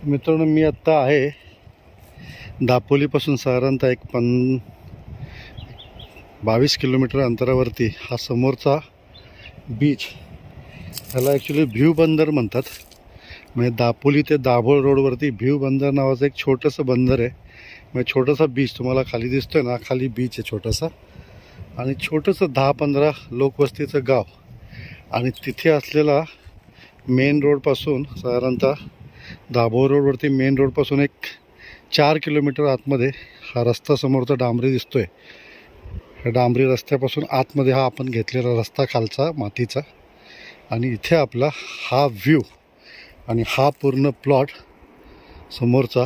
मित्रांनो, मी आत्ता आहे दापोलीपासून साधारणतः एक 22 किलोमीटर अंतरावरती. हा समोरचा बीच, ह्याला ॲक्च्युली व्ह्यू बंदर म्हणतात. म्हणजे दापोली ते दाभोळ रोडवरती व्ह्यू बंदर नावाचं एक छोटंसं बंदर आहे. म्हणजे छोटासा बीच तुम्हाला खाली दिसतोय ना, खाली बीच आहे छोटासा, आणि छोटंसं 10-15 लोकवस्तीचं गाव. आणि तिथे असलेला मेन रोडपासून साधारणतः दाभोळ रोडवरती मेन रोडपासून एक 4 किलोमीटर आतमध्ये हा रस्ता समोरचा डांबरी दिसतोय. ह्या डांबरी रस्त्यापासून आतमध्ये हा आपण घेतलेला रस्ता खालचा मातीचा, आणि इथे आपला हा व्ह्यू आणि हा पूर्ण प्लॉट समोरचा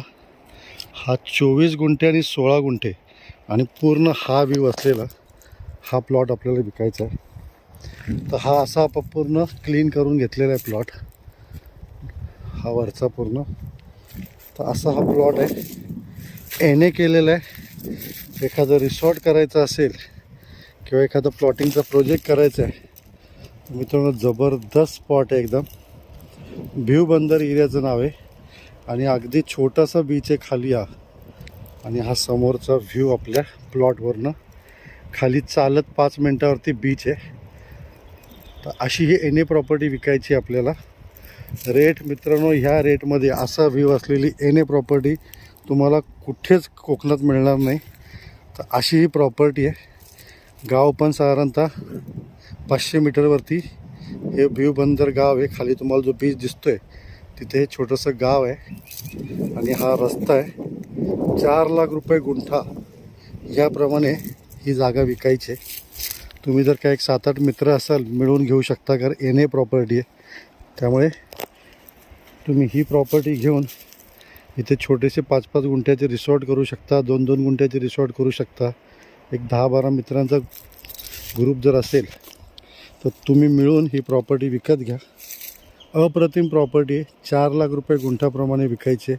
हा 24 गुंठे आणि 16 गुंठे आणि पूर्ण हा व्ह्यू असलेला हा प्लॉट आपल्याला विकायचा आहे. तर हा असा आपण पूर्ण क्लीन करून घेतलेला आहे प्लॉट, हा वरचा पूर्ण. तर असा हा प्लॉट आहे, एने केलेला आहे. एखादं रिसॉर्ट करायचं असेल किंवा एखादं प्लॉटिंगचा प्रोजेक्ट करायचा आहे तर मित्रांनो जबरदस्त स्पॉट आहे एकदम. व्ह्यू बंदर एरियाचं नाव आहे आणि अगदी छोटासा बीच आहे खाली हा. आणि हा समोरचा व्ह्यू आपल्या प्लॉटवरनं खाली चालत 5 मिनटावरती बीच आहे. तर अशी ही एने प्रॉपर्टी विकायची आपल्याला. रेट मित्रांनो, ह्या रेटमध्ये असा व्ह्यू असलेली एने प्रॉपर्टी तुम्हाला कुठेच कोकणात मिळणार नाही. तर अशी ही प्रॉपर्टी आहे. गाव पण साधारणतः 500 मीटरवरती हे व्ह्यू बंदर गाव आहे. खाली तुम्हाला जो बीच दिसतोय तिथे हे छोटंसं गाव आहे आणि हा रस्ता आहे. 4 लाख रुपये गुंठा याप्रमाणे ही जागा विकायची आहे. तुम्ही जर का एक 7-8 मित्र असाल मिळून घेऊ शकता, कारण एने प्रॉपर्टी आहे. त्यामुळे तुम्ही ही प्रॉपर्टी घेऊन इथे छोटेसे 5-5 गुंठ्याचे रिसॉर्ट करू शकता, 2-2 गुंठ्याचे रिसॉर्ट करू शकता. एक 10-12 मित्रांचा ग्रुप जर असेल तर तुम्ही मिळून ही प्रॉपर्टी विकत घ्या. अप्रतिम प्रॉपर्टी आहे. 4 लाख रुपये गुंठाप्रमाणे विकायचे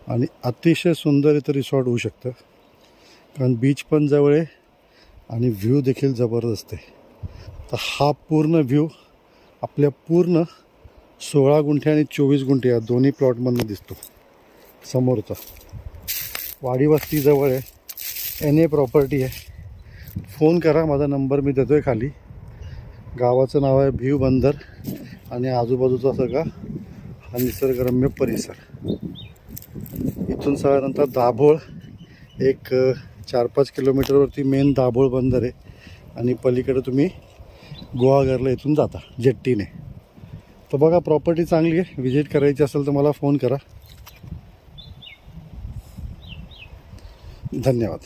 आणि अतिशय सुंदर इथं रिसॉर्ट होऊ शकतं, कारण बीच पण जवळ आहे आणि व्ह्यू देखील जबरदस्त आहे. तर हा पूर्ण व्ह्यू आपल्या पूर्ण 16 गुंठे आणि 24 गुंठे या दोन्ही प्लॉटमधून दिसतो. समोरचा वाडी वस्ती जवळ आहे, एने प्रॉपर्टी आहे. फोन करा, माझा नंबर मी देतो आहे खाली. गावाचं नाव आहे व्ह्यू बंदर आणि आजूबाजूचा सगळा हा निसर्गरम्य परिसर. इथून साधारणतः दाभोळ एक 4-5 किलोमीटरवरती मेन दाभोळ बंदर आहे आणि पलीकडे तुम्ही गुहागरला इथून जाता जेट्टीने. तर बघा, प्रॉपर्टी चांगली आहे. विजिट करायची असेल तर मला फोन करा. धन्यवाद.